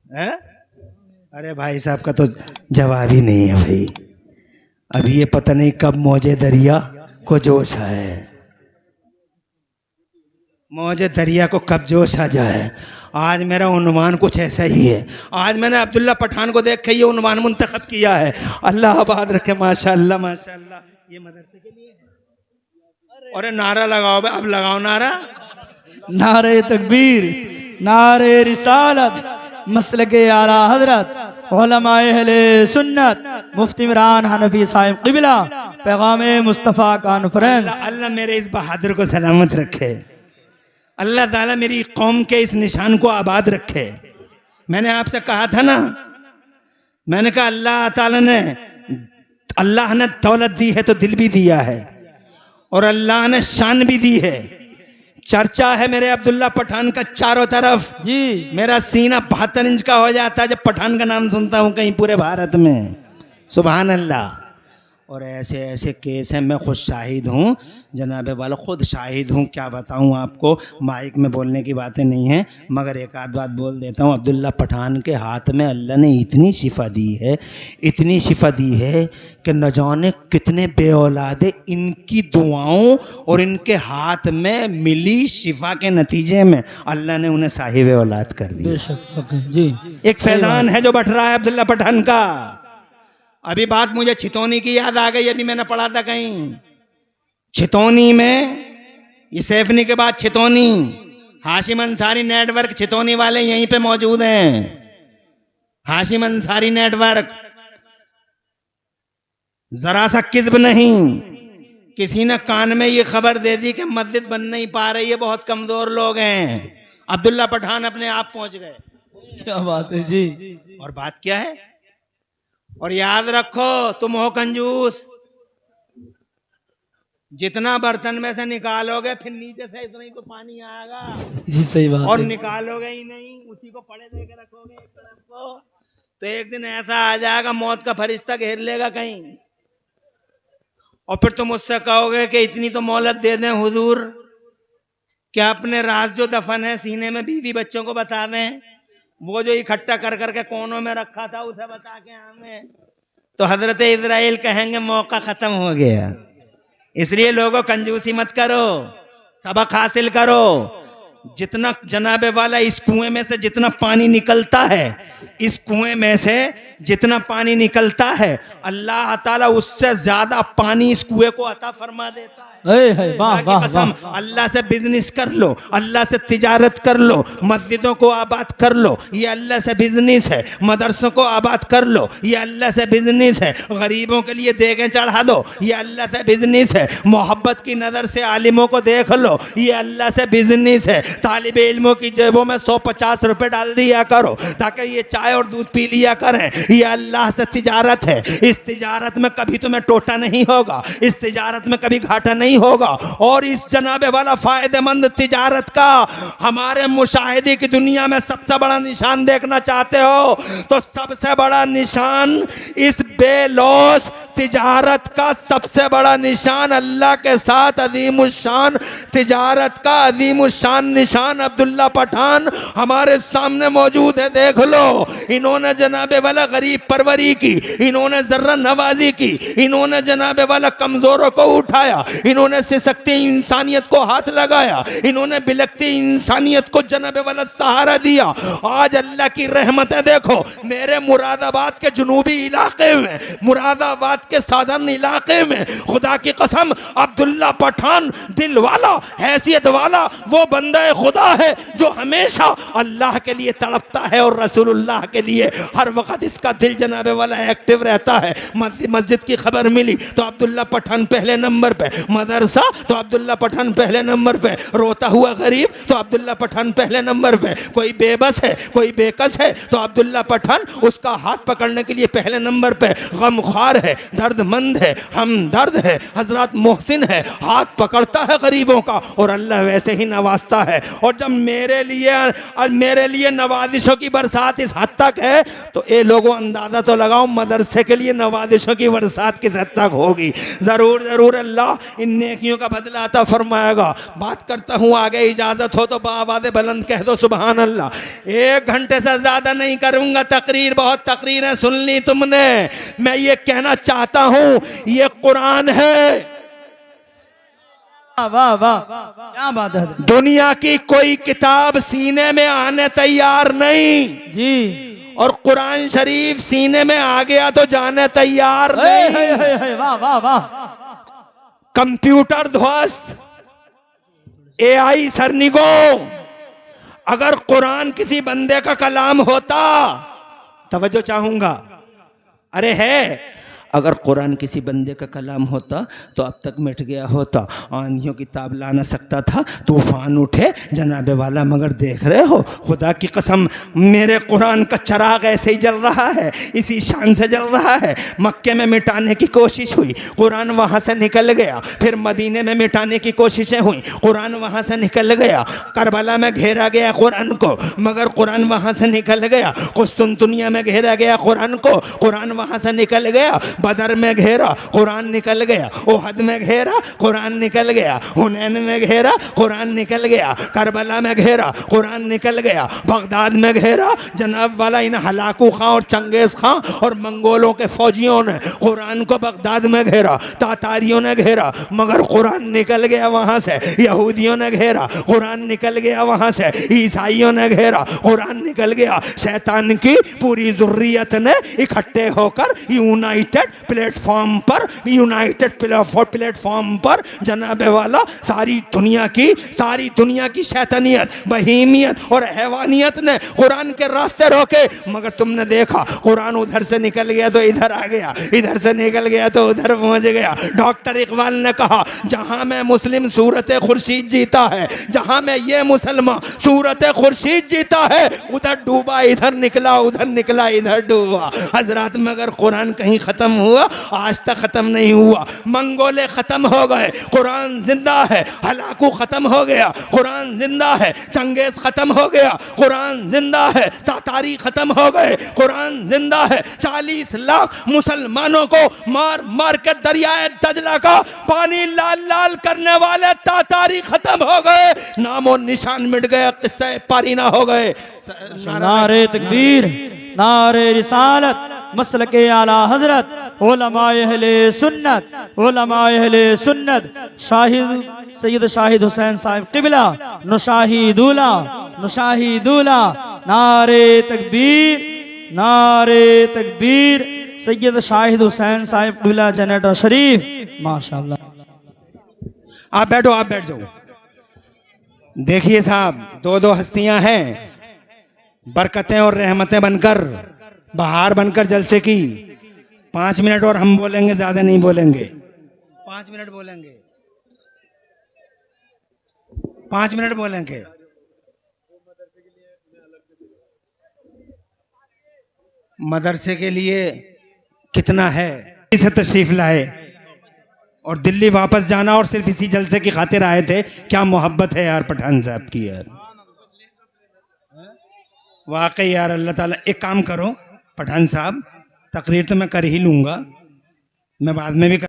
है? अरे भाई साहब का तो जवाब ही नहीं है भाई। अभी ये पता नहीं कब मौजे दरिया को जोश आए, मौजे दरिया को कब जोश आ जाए। आज मेरा उन्वान कुछ ऐसा ही है। आज मैंने अब्दुल्ला पठान को देख के ये उन्वान मुंतखब किया है। अल्लाह आबाद रखे, माशाअल्लाह माशाअल्लाह। ये मदरसे के लिए है। और नारा लगाओ, अब लगाओ नारा। नारे तकबीर, नारे रिसालत, मसलके आला हजरत, उलमाए अहले सुन्नत, मुफ्ती इमरान हनफी साहिब क़िबला, पैगामे मुस्तफ़ा कॉन्फ्रेंस। अल्लाह मेरे इस बहादुर को सलामत रखे। अल्लाह ताला मेरी कौम के इस निशान को आबाद रखे। मैंने आपसे कहा था ना, मैंने कहा अल्लाह ने दौलत दी है तो दिल भी दिया है, और अल्लाह ने शान भी दी है। चर्चा है मेरे अब्दुल्ला पठान का चारों तरफ जी। मेरा सीना 72 इंच का हो जाता है जब पठान का नाम सुनता हूं कहीं पूरे भारत में। सुभान अल्लाह। और ऐसे ऐसे केस हैं, मैं खुद शाहिद हूँ जनाबे वाला, खुद शाहिद हूँ। क्या बताऊँ आपको, माइक में बोलने की बातें नहीं हैं, मगर एक आध बात बोल देता हूँ। अब्दुल्ला पठान के हाथ में अल्लाह ने इतनी शिफा दी है, इतनी शिफा दी है कि न जाने कितने बे औलादे इनकी दुआओं और इनके हाथ में मिली शिफा के नतीजे में अल्लाह ने उन्हें साहिब औलाद कर दिया। बेशक जी। एक फैजान है जो बट रहा है अब्दुल्ला पठान का। अभी बात मुझे छितौनी की याद आ गई, अभी मैंने पढ़ा था कहीं छितौनी में, ये सैफनी के बाद छितौनी, हाशिम अंसारी नेटवर्क छितौनी वाले यहीं पे मौजूद हैं। हाशिम अंसारी नेटवर्क, जरा सा किस्ब नहीं। किसी ने कान में ये खबर दे दी कि मस्जिद बन नहीं पा रही है, बहुत कमजोर लोग हैं, अब्दुल्ला पठान अपने आप पहुंच गए। क्या बात है जी। और बात क्या है, और याद रखो तुम हो कंजूस, जितना बर्तन में से निकालोगे फिर नीचे से इतना ही तो पानी आएगा जी। सही बात और है। निकालोगे ही नहीं, उसी को पड़े दे के रखोगे एक तरफ को, तो एक दिन ऐसा आ जाएगा मौत का फरिश्ता घेर लेगा कहीं, और फिर तुम उससे कहोगे कि इतनी तो मोहलत दे दें हुजूर, क्या अपने राज जो दफन है सीने में बीवी बच्चों को बता दें, वो जो इकट्ठा कर करके कोनों में रखा था उसे बता के हमें। तो हजरत इजराइल कहेंगे मौका खत्म हो गया। इसलिए लोगों कंजूसी मत करो, सबक हासिल करो। जितना जनाबे वाला इस कुएं में से जितना पानी निकलता है, इस कुएं में से जितना पानी निकलता है, अल्लाह ताला उससे ज्यादा पानी इस कुएं को अता फरमा देता है। वाह वाह कसम, अल्लाह से बिजनेस कर लो, अल्लाह से तिजारत कर लो, मस्जिदों को आबाद कर लो, ये अल्लाह से बिजनेस है। मदरसों को आबाद कर लो, ये अल्लाह से बिजनेस है। गरीबों के लिए देगें चढ़ा दो, ये अल्लाह से बिजनेस है। मोहब्बत की नज़र से आलिमों को देख लो, ये अल्लाह से बिजनेस है। तालिब इल्मों की जेबों में 150 रुपए डाल दिया करो ताकि ये चाय और दूध पी लिया करें, ये अल्लाह से तिजारत है। इस तिजारत में कभी तुम्हें टोटा नहीं होगा, इस तिजारत में कभी घाटा नहीं होगा। और इस जनाबे वाला फायदेमंद तिजारत का हमारे मुशाहिदे की दुनिया में सबसे बड़ा निशान देखना चाहते हो तो सबसे बड़ा निशान, इस बेलौस तिजारत का सबसे बड़ा निशान, अल्लाह के साथ अजीमुशान तिजारत का अजीमुशान निशान अब्दुल्ला पठान हमारे सामने मौजूद है। देख लो, इन्होंने जनाबे वाला गरीब परवरी की, इन्होंने जर्रा नवाजी की, इन्होंने जनाबे वाला कमजोरों को उठाया, इन्होंने सिसकती इंसानियत को हाथ लगाया, इन्होंने बिलकती इंसानियत को जनाबे वाला सहारा दिया। आज अल्लाह की रहमत है। देखो मेरे मुरादाबाद के जुनूबी इलाके में, मुरादाबाद के साधन इलाके में, खुदा की कसम अब्दुल्ला पठान दिल वाला, हैसियत वाला वो बंदा खुदा है जो हमेशा अल्लाह के लिए तड़पता है और रसूलुल्लाह के लिए। हर वक्त इसका दिल जनाबे वाला एक्टिव रहता है। मस्जिद की खबर मिली तो अब्दुल्ला पठान पहले नंबर पे, मदरसा तो अब्दुल्ला पठान पहले नंबर पे, रोता हुआ गरीब तो अब्दुल्ला पठान पहले नंबर पे, कोई बेबस है कोई बेकस है तो अब्दुल्ला पठान उसका हाथ पकड़ने के लिए पहले नंबर पे, गमख्वार है, दर्दमंद है, हमदर्द है, हजरत मोहसिन है, हाथ पकड़ता है गरीबों का और अल्लाह वैसे ही नवाजता है। है। और जब मेरे लिए नवाजिशों की बरसात इस हद तक है तो ये लोगों अंदाजा तो लगाओ मदरसे के लिए नवाजिशों की बरसात किस हद तक होगी। जरूर जरूर अल्लाह इन नेकियों का बदला अता फरमाएगा। बात करता हूँ आगे, इजाजत हो तो बाआवाज़े बुलंद कह दो सुभान अल्लाह। 1 घंटे से ज्यादा नहीं करूंगा, तकरीर बहुत तकरीरें सुन ली तुमने। मैं ये कहना चाहता हूँ ये कुरान है, वाह वाह क्या बात है दुनिया की कोई किताब सीने में आने तैयार नहीं जी। और कुरान शरीफ सीने में आ गया तो जाने तैयार हे, नहीं। हे, हे, वाह वाह वाह। कंप्यूटर ध्वस्त, AI सरनिगो, अगर कुरान किसी बंदे का कलाम होता, तवज्जो चाहूंगा, अरे है, अगर कुरान किसी बंदे का कलाम होता तो अब तक मिट गया होता। आंधियों की ताब ला ना सकता था, तूफान उठे जनाबे वाला, मगर देख रहे हो खुदा की कसम मेरे कुरान का चराग ऐसे ही जल रहा है, इसी शान से जल रहा है। मक्के में मिटाने की कोशिश हुई, कुरान वहाँ से निकल गया। फिर मदीने में मिटाने की कोशिशें हुई, कुरान वहाँ से निकल गया। करबला में घेरा गया कुरान को, मगर कुरान वहाँ से निकल गया। कुस्तुनतुनिया में घेरा गया कुरान को, कुरान वहाँ से निकल गया। बदर में घेरा, कुरान निकल गया। ओहद में घेरा, कुरान निकल गया। हुनैन में घेरा, कुरान निकल गया। करबला में घेरा, कुरान निकल गया। बगदाद में घेरा, जनाब वाला इन हलाकू खां और चंगेज खां और मंगोलों के फौजियों ने कुरान को बगदाद में घेरा, तातारियों ने घेरा, मगर कुरान निकल गया वहां से। यहूदियों ने घेरा, कुरान निकल गया वहां से। ईसाइयों ने घेरा, कुरान निकल गया। शैतान की पूरी जुर्रियत ने इकट्ठे होकर यूनाइटेड प्लेटफॉर्म पर जनाबे वाला सारी दुनिया की शैतानियत, बहीमियत और हैवानियत ने कुरान के रास्ते रोके। मगर तुमने देखा कुरान उधर से निकल गया तो इधर आ गया, इधर से निकल गया तो उधर पहुंच गया। डॉक्टर इकबाल ने कहा जहां में मुस्लिम सूरत खुर्शीद जीता है, जहां में ये मुसलमान सूरत खुर्शीद जीता है, उधर डूबा इधर निकला, उधर निकला इधर डूबा। हजरात मगर कुरान कहीं खत्म हुआ? आज तक खत्म नहीं हुआ। मंगोले खत्म हो गए, कुरान जिंदा है। हलाकू खत्म हो गया, कुरान जिंदा है। चंगेज खत्म हो गया, कुरान जिंदा है। तातारी खत्म हो गए, कुरान जिंदा है। 40 लाख मुसलमानों को मार मार के दरियाए दजला का पानी लाल लाल करने वाले तातारी खत्म हो गए, नामो निशान मिट गया, किस्से पारी ना हो गए। नारे तकबीर, नारे रिसालत, मसलके आला हजरत, उलमाए अहले सुन्नत, शाहिद सैयद शाहिद हुसैन साहिब किबला, नुशाहिदुला, नारे तकबीर, सैयद शाहिद हुसैन साहिब किबला जनरेटर शरीफ, माशाअल्लाह। आप बैठो, आप बैठ जाओ। देखिए साहब, 2 हस्तियां हैं, बरकतें और रहमतें बनकर, बहार बनकर जलसे की। 5 मिनट और हम बोलेंगे, ज्यादा नहीं बोलेंगे। 5 मिनट बोलेंगे, 5 मिनट बोलेंगे। मदरसे के लिए कितना है, इसे तशरीफ लाए और दिल्ली वापस जाना और सिर्फ इसी जलसे की खातिर आए थे। क्या मोहब्बत है यार पठान साहब की यार, वाकई यार। अल्लाह ताला, एक काम करो पठान साहब, तकरीर तो मैं कर ही लूंगा, मैं बाद में भी